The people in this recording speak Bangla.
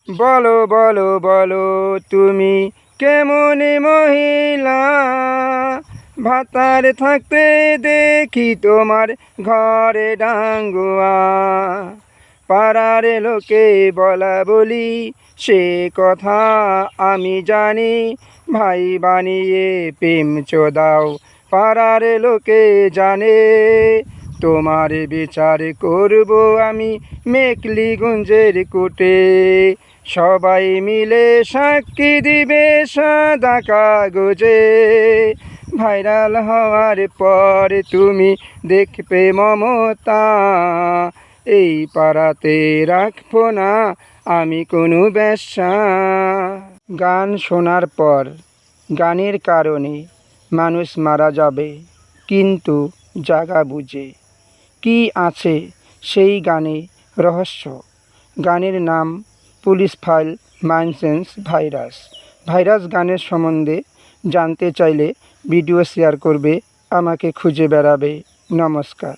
বলো বলো বলো তুমি কেমন মহিলা, ভাতার থাকতে দেখি তোমার ঘরে ডাঙ্গুয়া। পাড়ার লোকে বলা বলি সে কথা আমি জানি, ভাই বানিয়ে প্রেম চোদাও পাড়ার লোকে জানে। তোমার বিচার করব আমি মেকলিগঞ্জের কোর্টে, সবাই মিলে সাক্ষী দিবে সাদা কাগজে। ভাইরাল হওয়ার পর তুমি দেখবে মমতা, এই পাড়াতে রাখবো না আমি কোনো ব্যবসা। গান শোনার পর গানের কারণে মানুষ মারা যাবে, কিন্তু জায়গা বুঝে কি আছে সেই গানে রহস্য। গানের নাম পুলিশ ফাইল মাইনসেন্স ভাইরাস। ভাইরাস গানের সম্বন্ধে জানতে চাইলে ভিডিও শেয়ার করবে, আমাকে খুঁজে বেড়াবে। নমস্কার।